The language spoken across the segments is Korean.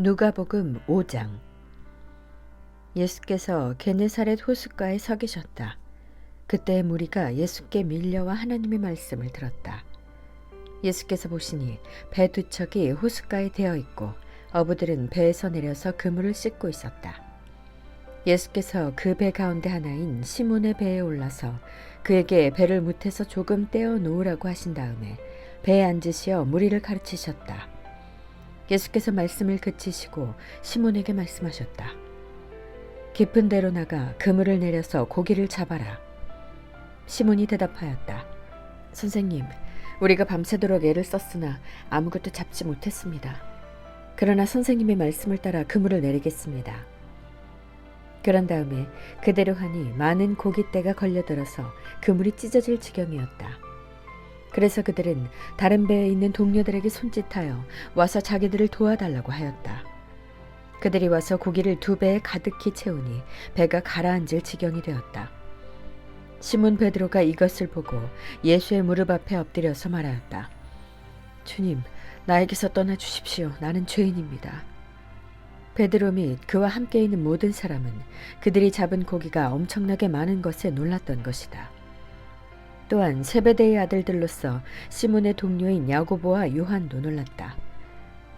누가복음 5장. 예수께서 게네사렛 호숫가에 서 계셨다. 그때 무리가 예수께 밀려와 하나님의 말씀을 들었다. 예수께서 보시니 배 두 척이 호숫가에 대어 있고 어부들은 배에서 내려서 그물을 씻고 있었다. 예수께서 그 배 가운데 하나인 시몬의 배에 올라서 그에게 배를 무태서 조금 떼어 놓으라고 하신 다음에 배에 앉으시어 무리를 가르치셨다. 예수께서 말씀을 그치시고 시몬에게 말씀하셨다. 깊은 데로 나가 그물을 내려서 고기를 잡아라. 시몬이 대답하였다. 선생님, 우리가 밤새도록 애를 썼으나 아무것도 잡지 못했습니다. 그러나 선생님의 말씀을 따라 그물을 내리겠습니다. 그런 다음에 그대로 하니 많은 고깃대가 걸려들어서 그물이 찢어질 지경이었다. 그래서 그들은 다른 배에 있는 동료들에게 손짓하여 와서 자기들을 도와달라고 하였다. 그들이 와서 고기를 두 배에 가득히 채우니 배가 가라앉을 지경이 되었다. 시몬 베드로가 이것을 보고 예수의 무릎 앞에 엎드려서 말하였다. 주님, 나에게서 떠나 주십시오. 나는 죄인입니다. 베드로 및 그와 함께 있는 모든 사람은 그들이 잡은 고기가 엄청나게 많은 것에 놀랐던 것이다. 또한 세베대의 아들들로서 시몬의 동료인 야고보와 요한도 놀랐다.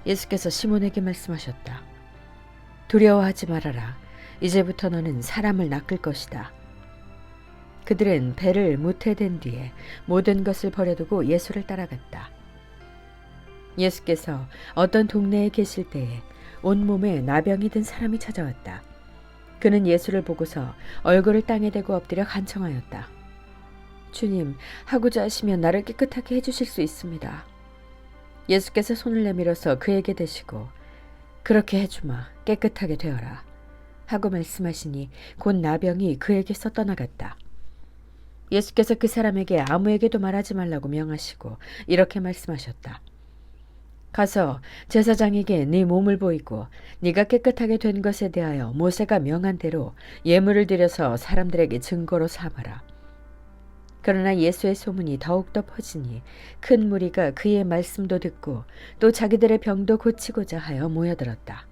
예수께서 시몬에게 말씀하셨다. 두려워하지 말아라. 이제부터 너는 사람을 낚을 것이다. 그들은 배를 무태된 뒤에 모든 것을 버려두고 예수를 따라갔다. 예수께서 어떤 동네에 계실 때에 온몸에 나병이 든 사람이 찾아왔다. 그는 예수를 보고서 얼굴을 땅에 대고 엎드려 간청하였다. 주님, 하고자 하시면 나를 깨끗하게 해주실 수 있습니다. 예수께서 손을 내밀어서 그에게 대시고 그렇게 해주마, 깨끗하게 되어라 하고 말씀하시니 곧 나병이 그에게서 떠나갔다. 예수께서 그 사람에게 아무에게도 말하지 말라고 명하시고 이렇게 말씀하셨다. 가서 제사장에게 네 몸을 보이고 네가 깨끗하게 된 것에 대하여 모세가 명한 대로 예물을 드려서 사람들에게 증거로 삼아라. 그러나 예수의 소문이 더욱더 퍼지니 큰 무리가 그의 말씀도 듣고 또 자기들의 병도 고치고자 하여 모여들었다.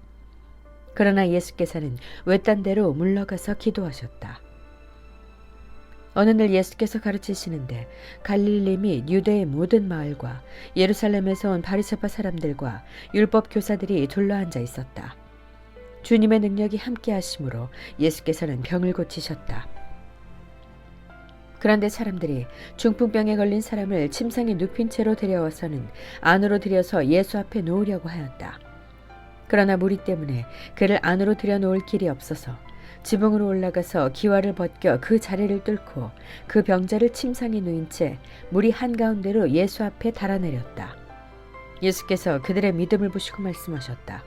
그러나 예수께서는 외딴 데로 물러가서 기도하셨다. 어느 날 예수께서 가르치시는데 갈릴리 및 유대의 모든 마을과 예루살렘에서 온 바리새파 사람들과 율법 교사들이 둘러앉아 있었다. 주님의 능력이 함께 하심으로 예수께서는 병을 고치셨다. 그런데 사람들이 중풍병에 걸린 사람을 침상에 눕힌 채로 데려와서는 안으로 들여서 예수 앞에 놓으려고 하였다. 그러나 무리 때문에 그를 안으로 들여놓을 길이 없어서 지붕으로 올라가서 기와를 벗겨 그 자리를 뚫고 그 병자를 침상에 누인 채 무리 한가운데로 예수 앞에 달아내렸다. 예수께서 그들의 믿음을 보시고 말씀하셨다.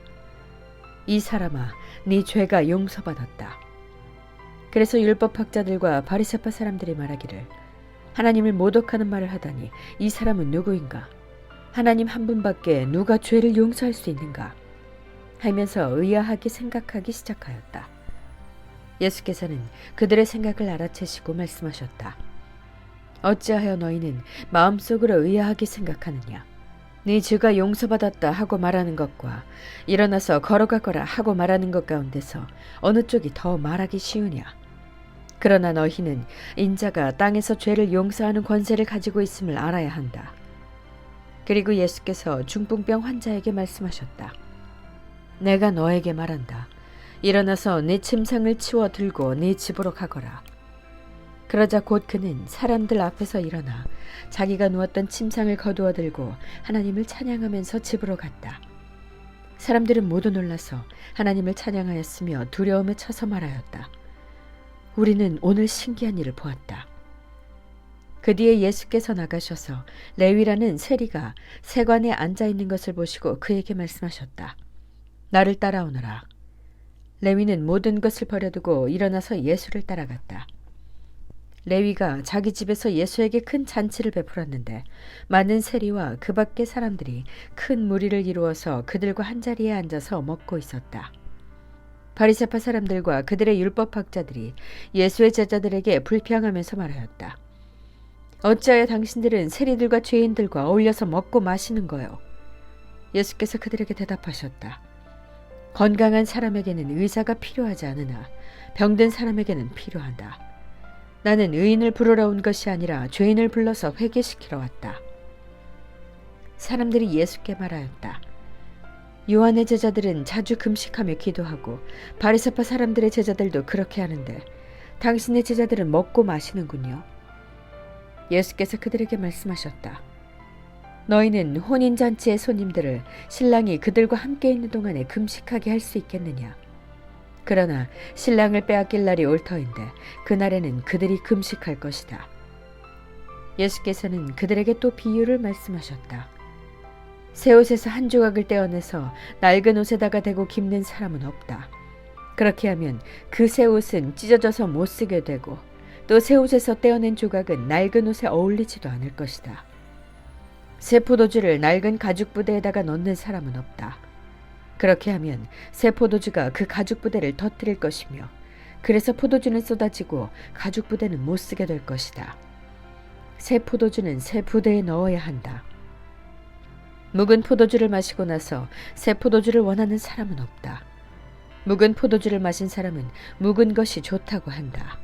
이 사람아, 네 죄가 용서받았다. 그래서 율법학자들과 바리새파 사람들이 말하기를 하나님을 모독하는 말을 하다니 이 사람은 누구인가? 하나님 한 분밖에 누가 죄를 용서할 수 있는가? 하면서 의아하게 생각하기 시작하였다. 예수께서는 그들의 생각을 알아채시고 말씀하셨다. 어찌하여 너희는 마음속으로 의아하게 생각하느냐? 네 죄가 용서받았다 하고 말하는 것과 일어나서 걸어가거라 하고 말하는 것 가운데서 어느 쪽이 더 말하기 쉬우냐? 그러나 너희는 인자가 땅에서 죄를 용서하는 권세를 가지고 있음을 알아야 한다. 그리고 예수께서 중풍병 환자에게 말씀하셨다. 내가 너에게 말한다. 일어나서 네 침상을 치워 들고 네 집으로 가거라. 그러자 곧 그는 사람들 앞에서 일어나 자기가 누웠던 침상을 거두어 들고 하나님을 찬양하면서 집으로 갔다. 사람들은 모두 놀라서 하나님을 찬양하였으며 두려움에 쳐서 말하였다. 우리는 오늘 신기한 일을 보았다. 그 뒤에 예수께서 나가셔서 레위라는 세리가 세관에 앉아 있는 것을 보시고 그에게 말씀하셨다. 나를 따라오너라. 레위는 모든 것을 버려두고 일어나서 예수를 따라갔다. 레위가 자기 집에서 예수에게 큰 잔치를 베풀었는데 많은 세리와 그 밖의 사람들이 큰 무리를 이루어서 그들과 한자리에 앉아서 먹고 있었다. 바리새파 사람들과 그들의 율법학자들이 예수의 제자들에게 불평하면서 말하였다. 어찌하여 당신들은 세리들과 죄인들과 어울려서 먹고 마시는 거요? 예수께서 그들에게 대답하셨다. 건강한 사람에게는 의사가 필요하지 않으나 병든 사람에게는 필요하다. 나는 의인을 부르러 온 것이 아니라 죄인을 불러서 회개시키러 왔다. 사람들이 예수께 말하였다. 요한의 제자들은 자주 금식하며 기도하고 바리새파 사람들의 제자들도 그렇게 하는데 당신의 제자들은 먹고 마시는군요. 예수께서 그들에게 말씀하셨다. 너희는 혼인잔치의 손님들을 신랑이 그들과 함께 있는 동안에 금식하게 할 수 있겠느냐? 그러나 신랑을 빼앗길 날이 올 터인데 그날에는 그들이 금식할 것이다. 예수께서는 그들에게 또 비유를 말씀하셨다. 새 옷에서 한 조각을 떼어내서 낡은 옷에다가 대고 깁는 사람은 없다. 그렇게 하면 그 새 옷은 찢어져서 못 쓰게 되고 또 새 옷에서 떼어낸 조각은 낡은 옷에 어울리지도 않을 것이다. 새 포도주를 낡은 가죽 부대에다가 넣는 사람은 없다. 그렇게 하면 새 포도주가 그 가죽 부대를 터뜨릴 것이며 그래서 포도주는 쏟아지고 가죽 부대는 못 쓰게 될 것이다. 새 포도주는 새 부대에 넣어야 한다. 묵은 포도주를 마시고 나서 새 포도주를 원하는 사람은 없다. 묵은 포도주를 마신 사람은 묵은 것이 좋다고 한다.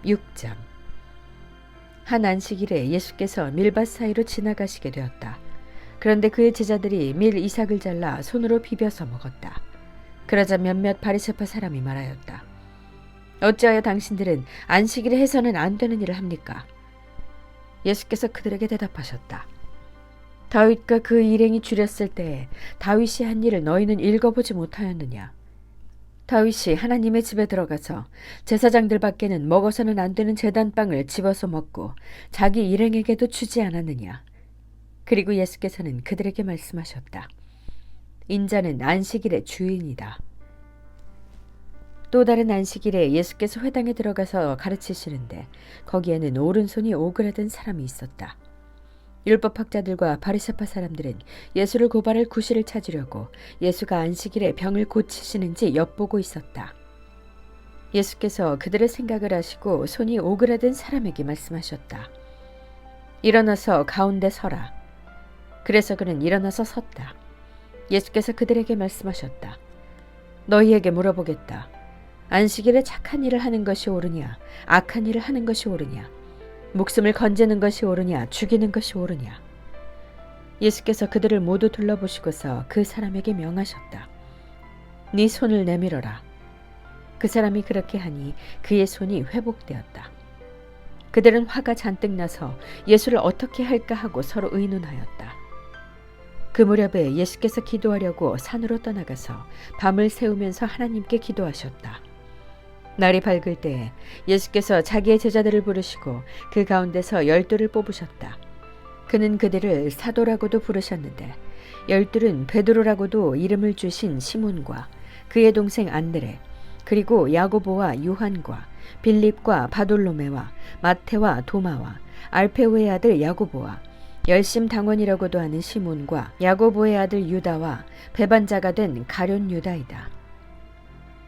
6장. 한 안식일에 예수께서 밀밭 사이로 지나가시게 되었다. 그런데 그의 제자들이 밀 이삭을 잘라 손으로 비벼서 먹었다. 그러자 몇몇 바리새파 사람이 말하였다. 어찌하여 당신들은 안식일에 해서는 안 되는 일을 합니까? 예수께서 그들에게 대답하셨다. 다윗과 그 일행이 줄였을 때에 다윗이 한 일을 너희는 읽어보지 못하였느냐? 다윗이 하나님의 집에 들어가서 제사장들 밖에는 먹어서는 안 되는 제단빵을 집어서 먹고 자기 일행에게도 주지 않았느냐? 그리고 예수께서는 그들에게 말씀하셨다. 인자는 안식일의 주인이다. 또 다른 안식일에 예수께서 회당에 들어가서 가르치시는데 거기에는 오른손이 오그라든 사람이 있었다. 율법학자들과 바리새파 사람들은 예수를 고발할 구실을 찾으려고 예수가 안식일에 병을 고치시는지 엿보고 있었다. 예수께서 그들의 생각을 아시고 손이 오그라든 사람에게 말씀하셨다. 일어나서 가운데 서라. 그래서 그는 일어나서 섰다. 예수께서 그들에게 말씀하셨다. 너희에게 물어보겠다. 안식일에 착한 일을 하는 것이 옳으냐, 악한 일을 하는 것이 옳으냐, 목숨을 건지는 것이 옳으냐, 죽이는 것이 옳으냐. 예수께서 그들을 모두 둘러보시고서 그 사람에게 명하셨다. 네 손을 내밀어라. 그 사람이 그렇게 하니 그의 손이 회복되었다. 그들은 화가 잔뜩 나서 예수를 어떻게 할까 하고 서로 의논하였다. 그 무렵에 예수께서 기도하려고 산으로 떠나가서 밤을 새우면서 하나님께 기도하셨다. 날이 밝을 때에 예수께서 자기의 제자들을 부르시고 그 가운데서 12를 뽑으셨다. 그는 그들을 사도라고도 부르셨는데 12은 베드로라고도 이름을 주신 시몬과 그의 동생 안드레 그리고 야고보와 요한과 빌립과 바돌로메와 마태와 도마와 알페오의 아들 야고보와 열심당원이라고도 하는 시몬과 야고보의 아들 유다와 배반자가 된 가룟 유다이다.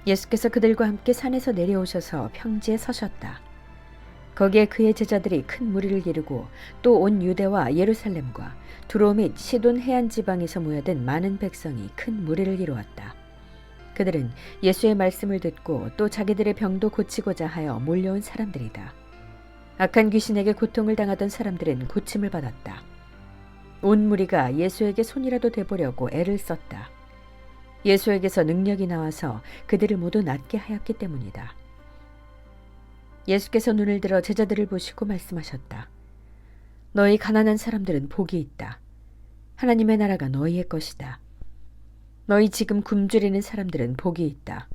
예수께서 그들과 함께 산에서 내려오셔서 평지에 서셨다. 거기에 그의 제자들이 큰 무리를 이루고 또 온 유대와 예루살렘과 두로 및 시돈 해안 지방에서 모여든 많은 백성이 큰 무리를 이루었다. 그들은 예수의 말씀을 듣고 또 자기들의 병도 고치고자 하여 몰려온 사람들이다. 악한 귀신에게 고통을 당하던 사람들은 고침을 받았다. 온 무리가 예수에게 손이라도 대보려고 애를 썼다. 예수에게서 능력이 나와서 그들을 모두 낫게 하였기 때문이다. 예수께서 눈을 들어 제자들을 보시고 말씀하셨다. 너희 가난한 사람들은 복이 있다. 하나님의 나라가 너희의 것이다. 너희 지금 굶주리는 사람들은 복이 있다.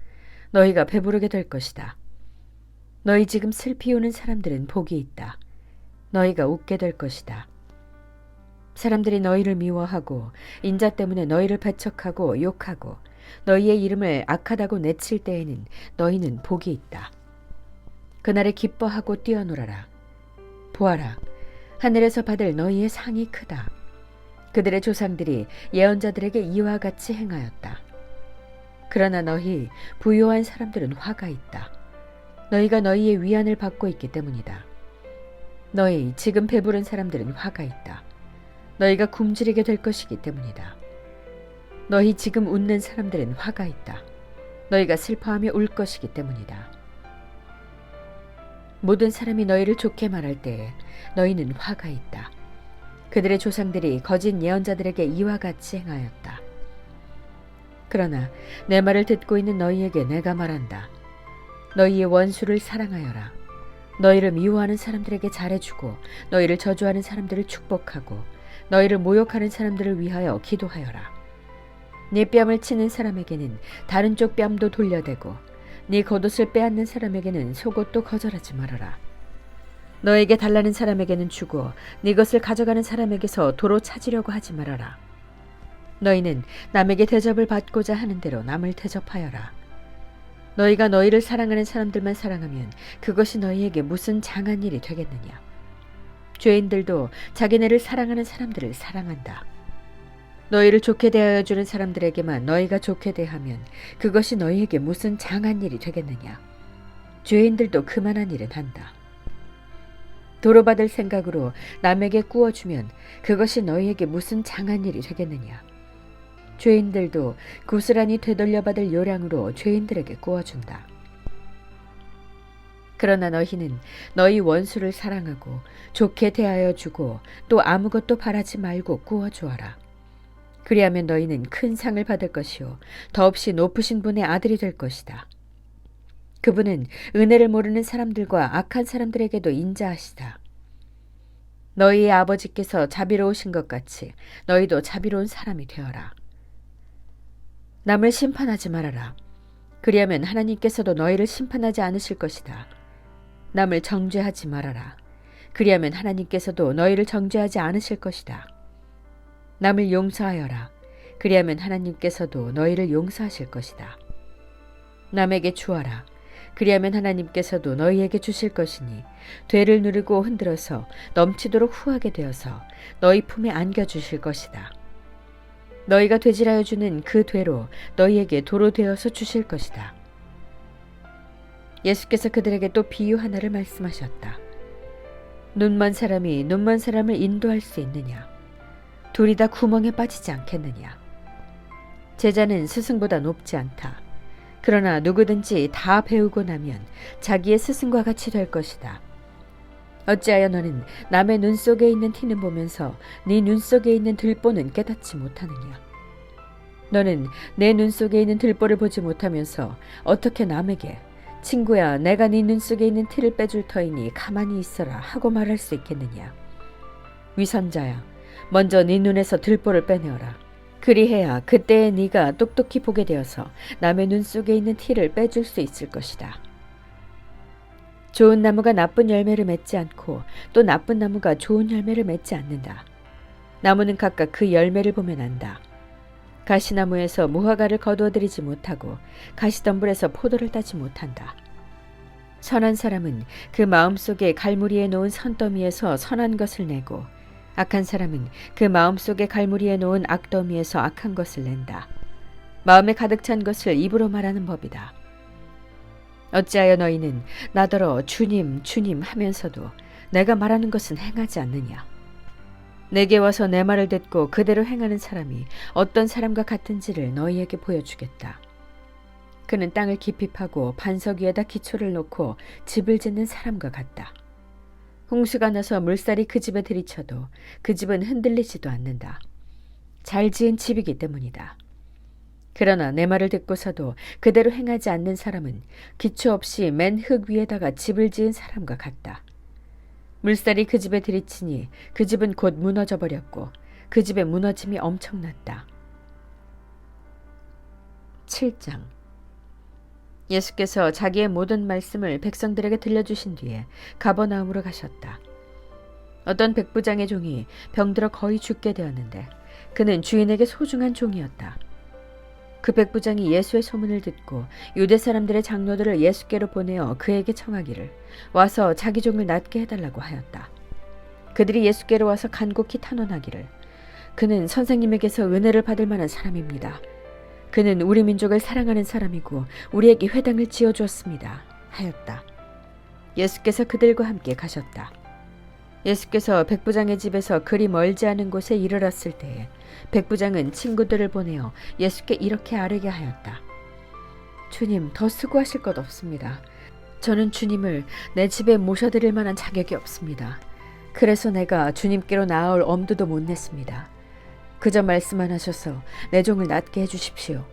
너희가 배부르게 될 것이다. 너희 지금 슬피 우는 사람들은 복이 있다. 너희가 웃게 될 것이다. 사람들이 너희를 미워하고 인자 때문에 너희를 배척하고 욕하고 너희의 이름을 악하다고 내칠 때에는 너희는 복이 있다. 그날에 기뻐하고 뛰어놀아라. 보아라, 하늘에서 받을 너희의 상이 크다. 그들의 조상들이 예언자들에게 이와 같이 행하였다. 그러나 너희 부요한 사람들은 화가 있다. 너희가 너희의 위안을 받고 있기 때문이다. 너희 지금 배부른 사람들은 화가 있다. 너희가 굶주리게 될 것이기 때문이다. 너희 지금 웃는 사람들은 화가 있다. 너희가 슬퍼하며 울 것이기 때문이다. 모든 사람이 너희를 좋게 말할 때에 너희는 화가 있다. 그들의 조상들이 거짓 예언자들에게 이와 같이 행하였다. 그러나 내 말을 듣고 있는 너희에게 내가 말한다. 너희의 원수를 사랑하여라. 너희를 미워하는 사람들에게 잘해주고 너희를 저주하는 사람들을 축복하고 너희를 모욕하는 사람들을 위하여 기도하여라. 네 뺨을 치는 사람에게는 다른 쪽 뺨도 돌려대고 네 겉옷을 빼앗는 사람에게는 속옷도 거절하지 말아라. 너에게 달라는 사람에게는 주고 네 것을 가져가는 사람에게서 도로 찾으려고 하지 말아라. 너희는 남에게 대접을 받고자 하는 대로 남을 대접하여라. 너희가 너희를 사랑하는 사람들만 사랑하면 그것이 너희에게 무슨 장한 일이 되겠느냐. 죄인들도 자기네를 사랑하는 사람들을 사랑한다. 너희를 좋게 대하여 주는 사람들에게만 너희가 좋게 대하면 그것이 너희에게 무슨 장한 일이 되겠느냐. 죄인들도 그만한 일은 한다. 도로받을 생각으로 남에게 꾸어주면 그것이 너희에게 무슨 장한 일이 되겠느냐. 죄인들도 고스란히 되돌려받을 요량으로 죄인들에게 꾸어준다. 그러나 너희는 너희 원수를 사랑하고 좋게 대하여 주고 또 아무것도 바라지 말고 꾸어주어라. 그리하면 너희는 큰 상을 받을 것이요 더없이 높으신 분의 아들이 될 것이다. 그분은 은혜를 모르는 사람들과 악한 사람들에게도 인자하시다. 너희의 아버지께서 자비로우신 것 같이 너희도 자비로운 사람이 되어라. 남을 심판하지 말아라. 그리하면 하나님께서도 너희를 심판하지 않으실 것이다. 남을 정죄하지 말아라. 그리하면 하나님께서도 너희를 정죄하지 않으실 것이다. 남을 용서하여라. 그리하면 하나님께서도 너희를 용서하실 것이다. 남에게 주어라. 그리하면 하나님께서도 너희에게 주실 것이니 되를 누르고 흔들어서 넘치도록 후하게 되어서 너희 품에 안겨주실 것이다. 너희가 되질하여 주는 그 되로 너희에게 도로 되어서 주실 것이다. 예수께서 그들에게 또 비유 하나를 말씀하셨다. 눈먼 사람이 눈먼 사람을 인도할 수 있느냐? 둘이 다 구멍에 빠지지 않겠느냐? 제자는 스승보다 높지 않다. 그러나 누구든지 다 배우고 나면 자기의 스승과 같이 될 것이다. 어찌하여 너는 남의 눈 속에 있는 티는 보면서 네 눈 속에 있는 들보는 깨닫지 못하느냐? 너는 내 눈 속에 있는 들보를 보지 못하면서 어떻게 남에게 친구야 내가 네 눈 속에 있는 티를 빼줄 터이니 가만히 있어라 하고 말할 수 있겠느냐? 위선자야 먼저 네 눈에서 들보를 빼내어라. 그리해야 그때에 네가 똑똑히 보게 되어서 남의 눈 속에 있는 티를 빼줄 수 있을 것이다. 좋은 나무가 나쁜 열매를 맺지 않고 또 나쁜 나무가 좋은 열매를 맺지 않는다. 나무는 각각 그 열매를 보면 안다. 가시나무에서 무화과를 거두어들이지 못하고 가시덤불에서 포도를 따지 못한다. 선한 사람은 그 마음속에 갈무리에 놓은 선더미에서 선한 것을 내고 악한 사람은 그 마음속에 갈무리에 놓은 악더미에서 악한 것을 낸다. 마음에 가득 찬 것을 입으로 말하는 법이다. 어찌하여 너희는 나더러 주님 주님 하면서도 내가 말하는 것은 행하지 않느냐? 내게 와서 내 말을 듣고 그대로 행하는 사람이 어떤 사람과 같은지를 너희에게 보여주겠다. 그는 땅을 깊이 파고 반석 위에다 기초를 놓고 집을 짓는 사람과 같다. 홍수가 나서 물살이 그 집에 들이쳐도 그 집은 흔들리지도 않는다. 잘 지은 집이기 때문이다. 그러나 내 말을 듣고서도 그대로 행하지 않는 사람은 기초 없이 맨 흙 위에다가 집을 지은 사람과 같다. 물살이 그 집에 들이치니 그 집은 곧 무너져 버렸고 그 집의 무너짐이 엄청났다. 7장. 예수께서 자기의 모든 말씀을 백성들에게 들려주신 뒤에 가버나움으로 가셨다. 어떤 백부장의 종이 병들어 거의 죽게 되었는데 그는 주인에게 소중한 종이었다. 그 백부장이 예수의 소문을 듣고 유대 사람들의 장로들을 예수께로 보내어 그에게 청하기를 와서 자기 종을 낫게 해달라고 하였다. 그들이 예수께로 와서 간곡히 탄원하기를 그는 선생님에게서 은혜를 받을 만한 사람입니다. 그는 우리 민족을 사랑하는 사람이고 우리에게 회당을 지어주었습니다. 하였다. 예수께서 그들과 함께 가셨다. 예수께서 백부장의 집에서 그리 멀지 않은 곳에 이르렀을 때에 백부장은 친구들을 보내어 예수께 이렇게 아뢰게 하였다. 주님, 더 수고하실 것 없습니다. 저는 주님을 내 집에 모셔드릴 만한 자격이 없습니다. 그래서 내가 주님께로 나아올 엄두도 못 냈습니다. 그저 말씀만 하셔서 내 종을 낫게 해주십시오.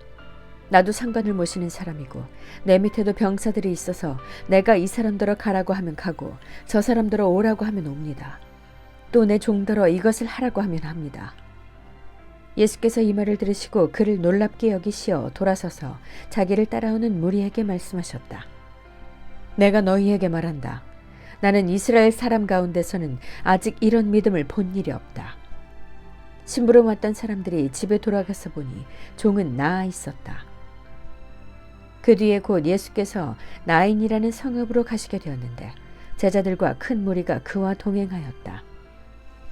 나도 상관을 모시는 사람이고 내 밑에도 병사들이 있어서 내가 이 사람들어 가라고 하면 가고 저 사람들어 오라고 하면 옵니다. 또 내 종들어 이것을 하라고 하면 합니다. 예수께서 이 말을 들으시고 그를 놀랍게 여기시어 돌아서서 자기를 따라오는 무리에게 말씀하셨다. 내가 너희에게 말한다. 나는 이스라엘 사람 가운데서는 아직 이런 믿음을 본 일이 없다. 심부름 왔던 사람들이 집에 돌아가서 보니 종은 나아 있었다. 그 뒤에 곧 예수께서 나인이라는 성읍으로 가시게 되었는데 제자들과 큰 무리가 그와 동행하였다.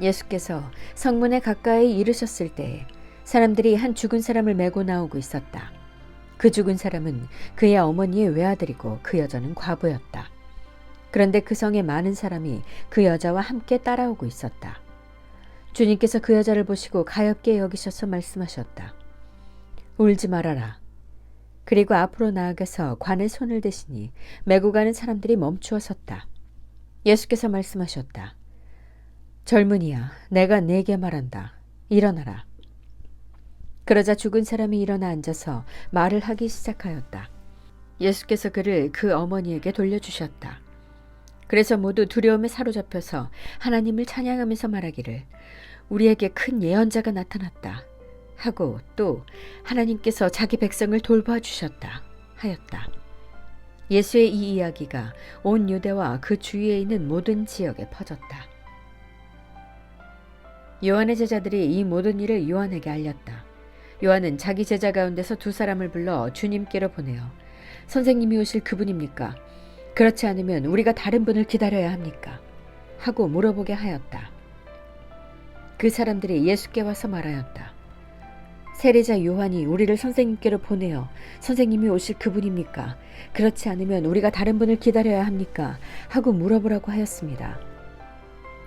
예수께서 성문에 가까이 이르셨을 때에 사람들이 한 죽은 사람을 메고 나오고 있었다. 그 죽은 사람은 그의 어머니의 외아들이고 그 여자는 과부였다. 그런데 그 성에 많은 사람이 그 여자와 함께 따라오고 있었다. 주님께서 그 여자를 보시고 가엾게 여기셔서 말씀하셨다. 울지 말아라. 그리고 앞으로 나아가서 관에 손을 대시니 메고 가는 사람들이 멈추어 섰다. 예수께서 말씀하셨다. 젊은이야, 내가 네게 말한다. 일어나라. 그러자 죽은 사람이 일어나 앉아서 말을 하기 시작하였다. 예수께서 그를 그 어머니에게 돌려주셨다. 그래서 모두 두려움에 사로잡혀서 하나님을 찬양하면서 말하기를 우리에게 큰 예언자가 나타났다 하고 또 하나님께서 자기 백성을 돌봐주셨다 하였다. 예수의 이 이야기가 온 유대와 그 주위에 있는 모든 지역에 퍼졌다. 요한의 제자들이 이 모든 일을 요한에게 알렸다. 요한은 자기 제자 가운데서 두 사람을 불러 주님께로 보내어 선생님이 오실 그분입니까? 그렇지 않으면 우리가 다른 분을 기다려야 합니까? 하고 물어보게 하였다. 그 사람들이 예수께 와서 말하였다. 세례자 요한이 우리를 선생님께로 보내어 선생님이 오실 그분입니까? 그렇지 않으면 우리가 다른 분을 기다려야 합니까? 하고 물어보라고 하였습니다.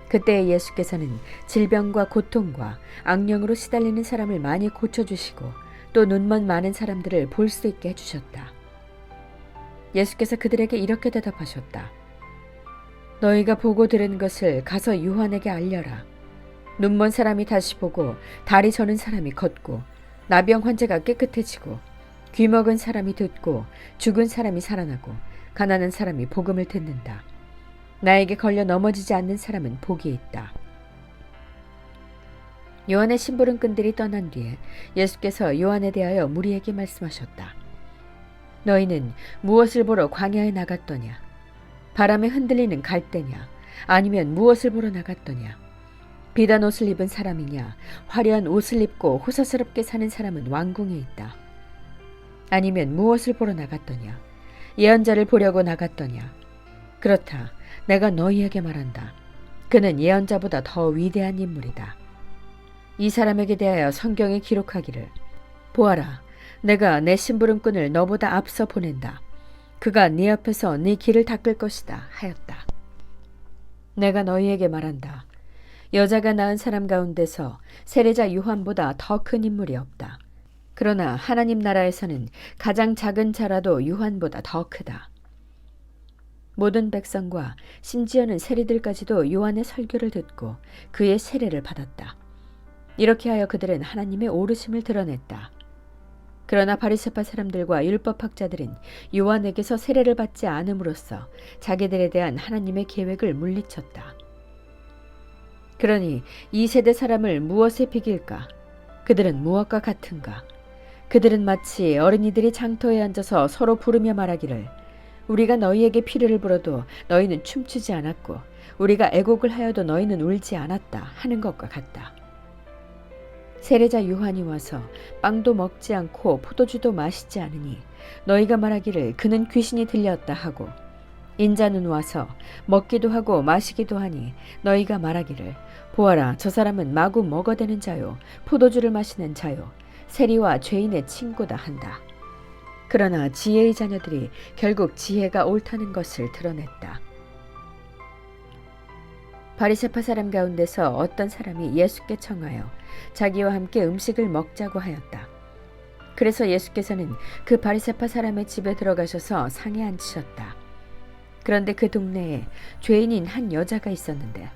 그때 예수께서는 질병과 고통과 악령으로 시달리는 사람을 많이 고쳐주시고 또 눈먼 많은 사람들을 볼 수 있게 해주셨다. 예수께서 그들에게 이렇게 대답하셨다. 너희가 보고 들은 것을 가서 요한에게 알려라. 눈먼 사람이 다시 보고 다리 저는 사람이 걷고 나병 환자가 깨끗해지고 귀 먹은 사람이 듣고 죽은 사람이 살아나고 가난한 사람이 복음을 듣는다. 나에게 걸려 넘어지지 않는 사람은 복이 있다. 요한의 심부름꾼들이 떠난 뒤에 예수께서 요한에 대하여 무리에게 말씀하셨다. 너희는 무엇을 보러 광야에 나갔더냐? 바람에 흔들리는 갈대냐? 아니면 무엇을 보러 나갔더냐? 비단 옷을 입은 사람이냐? 화려한 옷을 입고 호사스럽게 사는 사람은 왕궁에 있다. 아니면 무엇을 보러 나갔더냐? 예언자를 보려고 나갔더냐? 그렇다. 내가 너희에게 말한다. 그는 예언자보다 더 위대한 인물이다. 이 사람에게 대하여 성경에 기록하기를 보아라, 내가 내 심부름꾼을 너보다 앞서 보낸다. 그가 네 앞에서 네 길을 닦을 것이다 하였다. 내가 너희에게 말한다. 여자가 낳은 사람 가운데서 세례자 요한보다 더 큰 인물이 없다. 그러나 하나님 나라에서는 가장 작은 자라도 요한보다 더 크다. 모든 백성과 심지어는 세리들까지도 요한의 설교를 듣고 그의 세례를 받았다. 이렇게 하여 그들은 하나님의 오르심을 드러냈다. 그러나 바리새파 사람들과 율법학자들은 요한에게서 세례를 받지 않음으로써 자기들에 대한 하나님의 계획을 물리쳤다. 그러니 이 세대 사람을 무엇에 비길까? 그들은 무엇과 같은가? 그들은 마치 어린이들이 장터에 앉아서 서로 부르며 말하기를 우리가 너희에게 피를 불어도 너희는 춤추지 않았고 우리가 애곡을 하여도 너희는 울지 않았다 하는 것과 같다. 세례자 요한이 와서 빵도 먹지 않고 포도주도 마시지 않으니 너희가 말하기를 그는 귀신이 들렸다 하고 인자는 와서 먹기도 하고 마시기도 하니 너희가 말하기를 보아라, 저 사람은 마구 먹어대는 자요 포도주를 마시는 자요 세리와 죄인의 친구다 한다. 그러나 지혜의 자녀들이 결국 지혜가 옳다는 것을 드러냈다. 바리새파 사람 가운데서 어떤 사람이 예수께 청하여 자기와 함께 음식을 먹자고 하였다. 그래서 예수께서는 그 바리새파 사람의 집에 들어가셔서 상에 앉으셨다. 그런데 그 동네에 죄인인 한 여자가 있었는데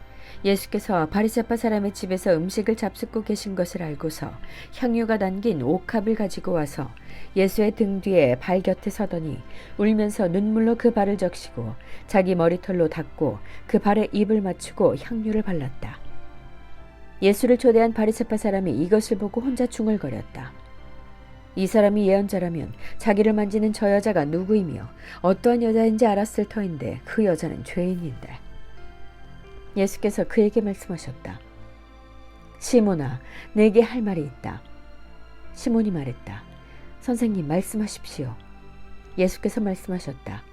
예수께서 바리새파 사람의 집에서 음식을 잡숫고 계신 것을 알고서 향유가 담긴 옥합을 가지고 와서 예수의 등 뒤에 발 곁에 서더니 울면서 눈물로 그 발을 적시고 자기 머리털로 닦고 그 발에 입을 맞추고 향유를 발랐다. 예수를 초대한 바리새파 사람이 이것을 보고 혼자 중얼거렸다. 이 사람이 예언자라면 자기를 만지는 저 여자가 누구이며 어떠한 여자인지 알았을 터인데 그 여자는 죄인인데. 예수께서 그에게 말씀하셨다. 시몬아, 내게 할 말이 있다. 시몬이 말했다. 선생님, 말씀하십시오. 예수께서 말씀하셨다.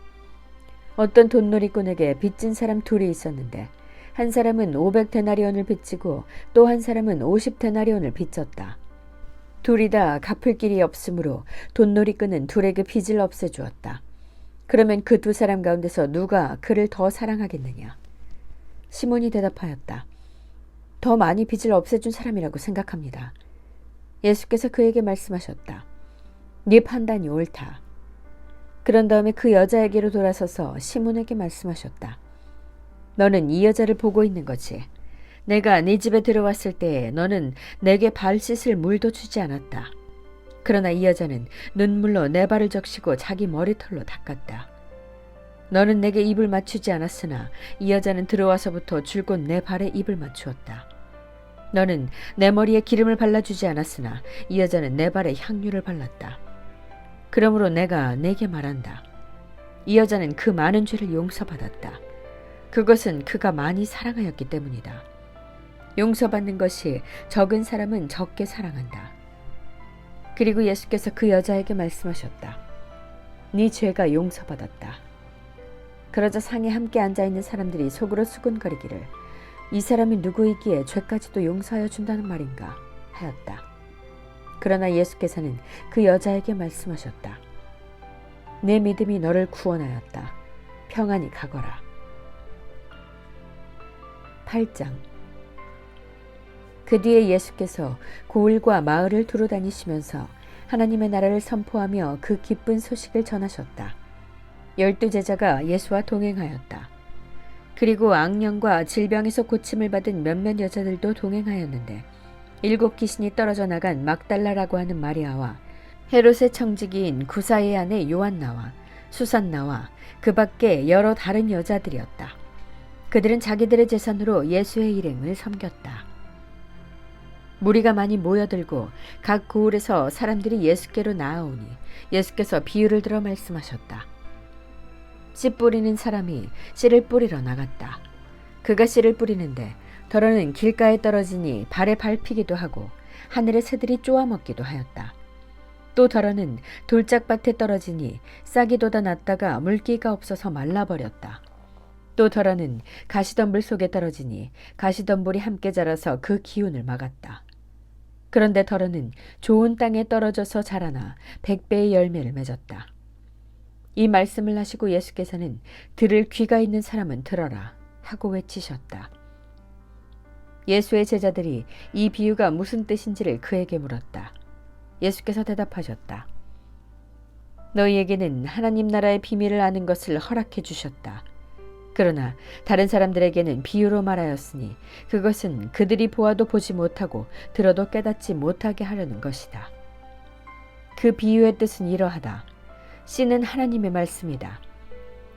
어떤 돈놀이꾼에게 빚진 사람 둘이 있었는데 한 사람은 500데나리온을 빚지고 또 한 사람은 50데나리온을 빚졌다. 둘이 다 갚을 길이 없으므로 돈놀이꾼은 둘에게 빚을 없애주었다. 그러면 그 두 사람 가운데서 누가 그를 더 사랑하겠느냐? 시몬이 대답하였다. 더 많이 빚을 없애준 사람이라고 생각합니다. 예수께서 그에게 말씀하셨다. 네 판단이 옳다. 그런 다음에 그 여자에게로 돌아서서 시몬에게 말씀하셨다. 너는 이 여자를 보고 있는 거지. 내가 네 집에 들어왔을 때 너는 내게 발 씻을 물도 주지 않았다. 그러나 이 여자는 눈물로 내 발을 적시고 자기 머리털로 닦았다. 너는 내게 입을 맞추지 않았으나 이 여자는 들어와서부터 줄곧 내 발에 입을 맞추었다. 너는 내 머리에 기름을 발라주지 않았으나 이 여자는 내 발에 향유를 발랐다. 그러므로 내가 네게 말한다. 이 여자는 그 많은 죄를 용서받았다. 그것은 그가 많이 사랑하였기 때문이다. 용서받는 것이 적은 사람은 적게 사랑한다. 그리고 예수께서 그 여자에게 말씀하셨다. 네 죄가 용서받았다. 그러자 상에 함께 앉아있는 사람들이 속으로 수군거리기를 이 사람이 누구이기에 죄까지도 용서하여 준다는 말인가 하였다. 그러나 예수께서는 그 여자에게 말씀하셨다. 내 믿음이 너를 구원하였다. 평안히 가거라. 8장. 그 뒤에 예수께서 고을과 마을을 두루 다니시면서 하나님의 나라를 선포하며 그 기쁜 소식을 전하셨다. 12제자가 예수와 동행하였다. 그리고 악령과 질병에서 고침을 받은 몇몇 여자들도 동행하였는데 7 귀신이 떨어져 나간 막달라라고 하는 마리아와 헤롯의 청지기인 구사의 아내 요한나와 수산나와 그 밖에 여러 다른 여자들이었다. 그들은 자기들의 재산으로 예수의 일행을 섬겼다. 무리가 많이 모여들고 각 고을에서 사람들이 예수께로 나아오니 예수께서 비유를 들어 말씀하셨다. 씨 뿌리는 사람이 씨를 뿌리러 나갔다. 그가 씨를 뿌리는데 더러는 길가에 떨어지니 발에 밟히기도 하고 하늘의 새들이 쪼아먹기도 하였다. 또 더러는 돌짝밭에 떨어지니 싹이 돋아 났다가 물기가 없어서 말라버렸다. 또 더러는 가시덤불 속에 떨어지니 가시덤불이 함께 자라서 그 기운을 막았다. 그런데 더러는 좋은 땅에 떨어져서 자라나 100배의 열매를 맺었다. 이 말씀을 하시고 예수께서는 들을 귀가 있는 사람은 들어라 하고 외치셨다. 예수의 제자들이 이 비유가 무슨 뜻인지를 그에게 물었다. 예수께서 대답하셨다. 너희에게는 하나님 나라의 비밀을 아는 것을 허락해 주셨다. 그러나 다른 사람들에게는 비유로 말하였으니 그것은 그들이 보아도 보지 못하고 들어도 깨닫지 못하게 하려는 것이다. 그 비유의 뜻은 이러하다. 씨는 하나님의 말씀이다.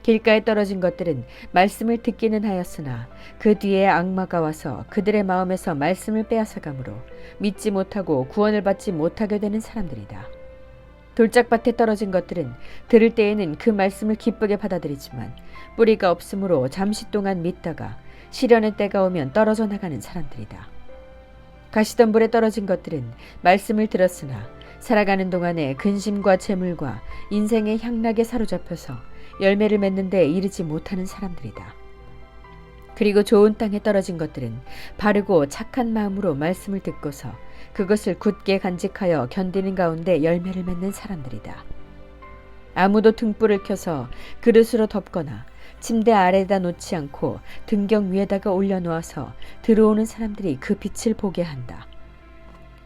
길가에 떨어진 것들은 말씀을 듣기는 하였으나 그 뒤에 악마가 와서 그들의 마음에서 말씀을 빼앗아가므로 믿지 못하고 구원을 받지 못하게 되는 사람들이다. 돌짝밭에 떨어진 것들은 들을 때에는 그 말씀을 기쁘게 받아들이지만 뿌리가 없으므로 잠시 동안 믿다가 시련의 때가 오면 떨어져 나가는 사람들이다. 가시덤불에 떨어진 것들은 말씀을 들었으나 살아가는 동안에 근심과 재물과 인생의 향락에 사로잡혀서 열매를 맺는 데 이르지 못하는 사람들이다. 그리고 좋은 땅에 떨어진 것들은 바르고 착한 마음으로 말씀을 듣고서 그것을 굳게 간직하여 견디는 가운데 열매를 맺는 사람들이다. 아무도 등불을 켜서 그릇으로 덮거나 침대 아래에다 놓지 않고 등경 위에다가 올려놓아서 들어오는 사람들이 그 빛을 보게 한다.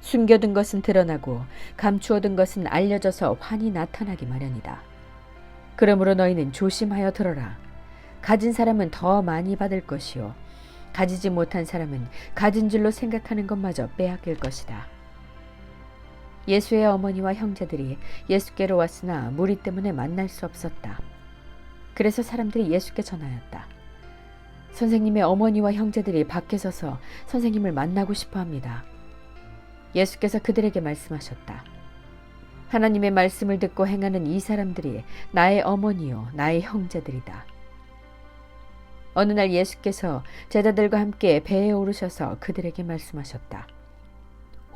숨겨둔 것은 드러나고 감추어둔 것은 알려져서 환히 나타나기 마련이다. 그러므로 너희는 조심하여 들어라. 가진 사람은 더 많이 받을 것이요 가지지 못한 사람은 가진 줄로 생각하는 것마저 빼앗길 것이다. 예수의 어머니와 형제들이 예수께로 왔으나 무리 때문에 만날 수 없었다. 그래서 사람들이 예수께 전하였다. 선생님의 어머니와 형제들이 밖에 서서 선생님을 만나고 싶어 합니다. 예수께서 그들에게 말씀하셨다. 하나님의 말씀을 듣고 행하는 이 사람들이 나의 어머니요 나의 형제들이다. 어느 날 예수께서 제자들과 함께 배에 오르셔서 그들에게 말씀하셨다.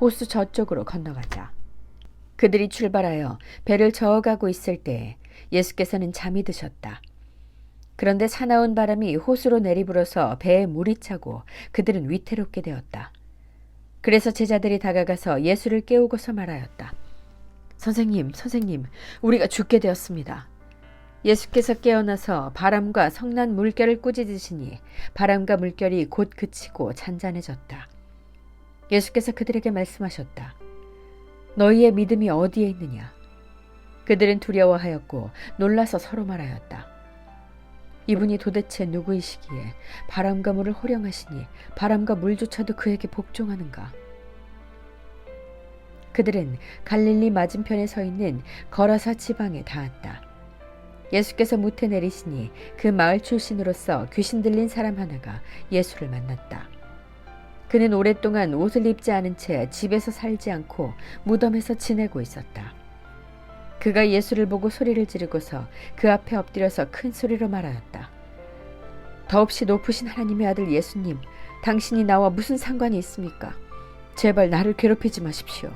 호수 저쪽으로 건너가자. 그들이 출발하여 배를 저어가고 있을 때 예수께서는 잠이 드셨다. 그런데 사나운 바람이 호수로 내리불어서 배에 물이 차고 그들은 위태롭게 되었다. 그래서 제자들이 다가가서 예수를 깨우고서 말하였다. 선생님, 우리가 죽게 되었습니다. 예수께서 깨어나서 바람과 성난 물결을 꾸짖으시니 바람과 물결이 곧 그치고 잔잔해졌다. 예수께서 그들에게 말씀하셨다. 너희의 믿음이 어디에 있느냐? 그들은 두려워하였고 놀라서 서로 말하였다. 이분이 도대체 누구이시기에 바람과 물을 호령하시니 바람과 물조차도 그에게 복종하는가? 그들은 갈릴리 맞은편에 서 있는 거라사 지방에 닿았다. 예수께서 무태 내리시니 그 마을 출신으로서 귀신 들린 사람 하나가 예수를 만났다. 그는 오랫동안 옷을 입지 않은 채 집에서 살지 않고 무덤에서 지내고 있었다. 그가 예수를 보고 소리를 지르고서 그 앞에 엎드려서 큰 소리로 말하였다. 더없이 높으신 하나님의 아들 예수님, 당신이 나와 무슨 상관이 있습니까? 제발 나를 괴롭히지 마십시오.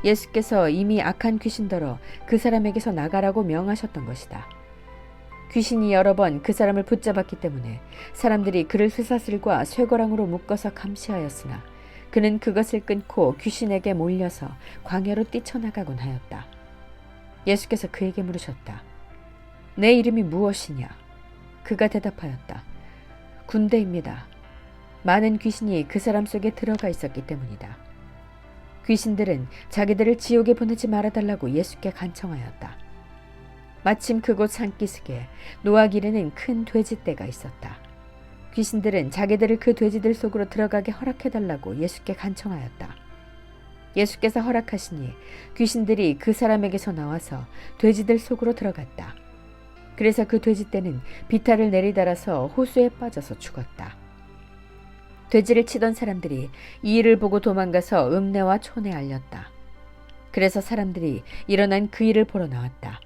예수께서 이미 악한 귀신더러 그 사람에게서 나가라고 명하셨던 것이다. 귀신이 여러 번 그 사람을 붙잡았기 때문에 사람들이 그를 쇠사슬과 쇠고랑으로 묶어서 감시하였으나 그는 그것을 끊고 귀신에게 몰려서 광야로 뛰쳐나가곤 하였다. 예수께서 그에게 물으셨다. 내 이름이 무엇이냐? 그가 대답하였다. 군대입니다. 많은 귀신이 그 사람 속에 들어가 있었기 때문이다. 귀신들은 자기들을 지옥에 보내지 말아달라고 예수께 간청하였다. 마침 그곳 산기슭에 노악 이르는 큰 돼지떼가 있었다. 귀신들은 자기들을 그 돼지들 속으로 들어가게 허락해달라고 예수께 간청하였다. 예수께서 허락하시니 귀신들이 그 사람에게서 나와서 돼지들 속으로 들어갔다. 그래서 그 돼지떼는 비탈을 내리달아서 호수에 빠져서 죽었다. 돼지를 치던 사람들이 이 일을 보고 도망가서 읍내와 촌에 알렸다. 그래서 사람들이 일어난 그 일을 보러 나왔다.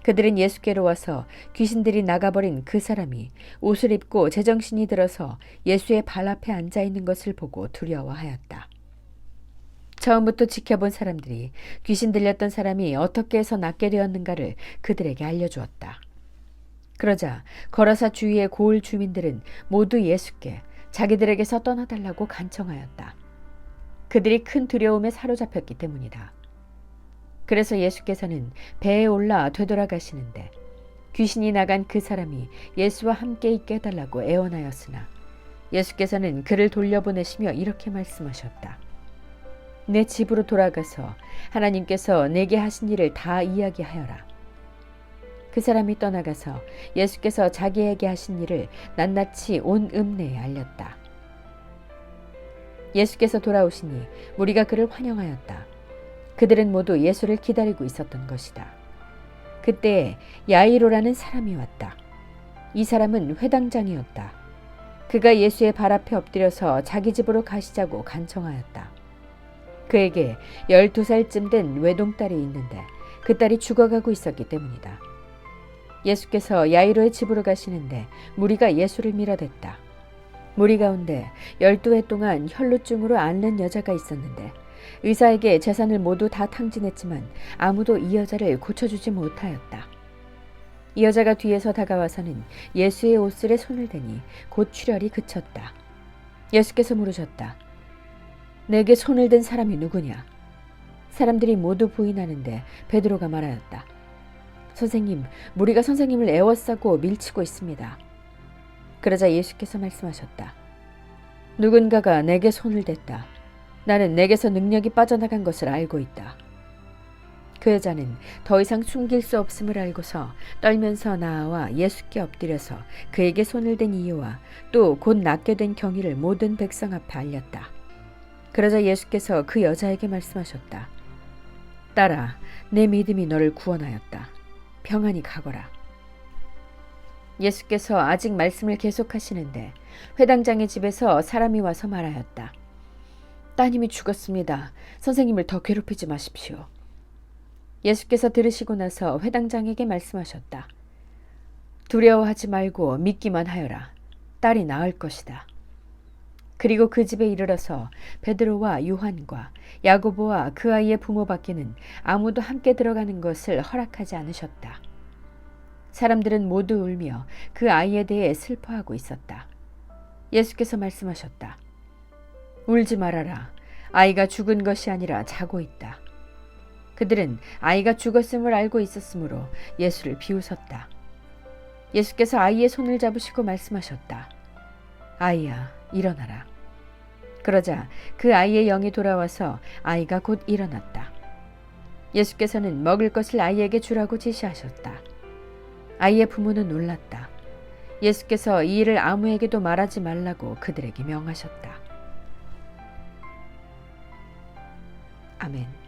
그들은 예수께로 와서 귀신들이 나가버린 그 사람이 옷을 입고 제정신이 들어서 예수의 발 앞에 앉아있는 것을 보고 두려워하였다. 처음부터 지켜본 사람들이 귀신 들렸던 사람이 어떻게 해서 낫게 되었는가를 그들에게 알려주었다. 그러자 거라사 주위의 고을 주민들은 모두 예수께 자기들에게서 떠나달라고 간청하였다. 그들이 큰 두려움에 사로잡혔기 때문이다. 그래서 예수께서는 배에 올라 되돌아가시는데 귀신이 나간 그 사람이 예수와 함께 있게 해달라고 애원하였으나 예수께서는 그를 돌려보내시며 이렇게 말씀하셨다. 내 집으로 돌아가서 하나님께서 내게 하신 일을 다 이야기하여라. 그 사람이 떠나가서 예수께서 자기에게 하신 일을 낱낱이 온 읍내에 알렸다. 예수께서 돌아오시니 무리가 그를 환영하였다. 그들은 모두 예수를 기다리고 있었던 것이다. 그때 야이로라는 사람이 왔다. 이 사람은 회당장이었다. 그가 예수의 발 앞에 엎드려서 자기 집으로 가시자고 간청하였다. 그에게 12살쯤 된 외동딸이 있는데 그 딸이 죽어가고 있었기 때문이다. 예수께서 야이로의 집으로 가시는데 무리가 예수를 밀어댔다. 무리 가운데 12해 동안 혈루증으로 앓는 여자가 있었는데 의사에게 재산을 모두 다 탕진했지만 아무도 이 여자를 고쳐주지 못하였다. 이 여자가 뒤에서 다가와서는 예수의 옷슬에 손을 대니 곧 출혈이 그쳤다. 예수께서 물으셨다. 내게 손을 댄 사람이 누구냐? 사람들이 모두 부인하는데 베드로가 말하였다. 선생님, 무리가 선생님을 애워싸고 밀치고 있습니다. 그러자 예수께서 말씀하셨다. 누군가가 내게 손을 댔다. 나는 내게서 능력이 빠져나간 것을 알고 있다. 그 여자는 더 이상 숨길 수 없음을 알고서 떨면서 나아와 예수께 엎드려서 그에게 손을 댄 이유와 또 곧 낫게 된 경위를 모든 백성 앞에 알렸다. 그러자 예수께서 그 여자에게 말씀하셨다. 딸아, 내 믿음이 너를 구원하였다. 평안히 가거라. 예수께서 아직 말씀을 계속하시는데 회당장의 집에서 사람이 와서 말하였다. 따님이 죽었습니다. 선생님을 더 괴롭히지 마십시오. 예수께서 들으시고 나서 회당장에게 말씀하셨다. 두려워하지 말고 믿기만 하여라. 딸이 나을 것이다. 그리고 그 집에 이르러서 베드로와 요한과 야고보와 그 아이의 부모밖에는 아무도 함께 들어가는 것을 허락하지 않으셨다. 사람들은 모두 울며 그 아이에 대해 슬퍼하고 있었다. 예수께서 말씀하셨다. 울지 말아라. 아이가 죽은 것이 아니라 자고 있다. 그들은 아이가 죽었음을 알고 있었으므로 예수를 비웃었다. 예수께서 아이의 손을 잡으시고 말씀하셨다. 아이야, 일어나라. 그러자 그 아이의 영이 돌아와서 아이가 곧 일어났다. 예수께서는 먹을 것을 아이에게 주라고 지시하셨다. 아이의 부모는 놀랐다. 예수께서 이 일을 아무에게도 말하지 말라고 그들에게 명하셨다. 아멘.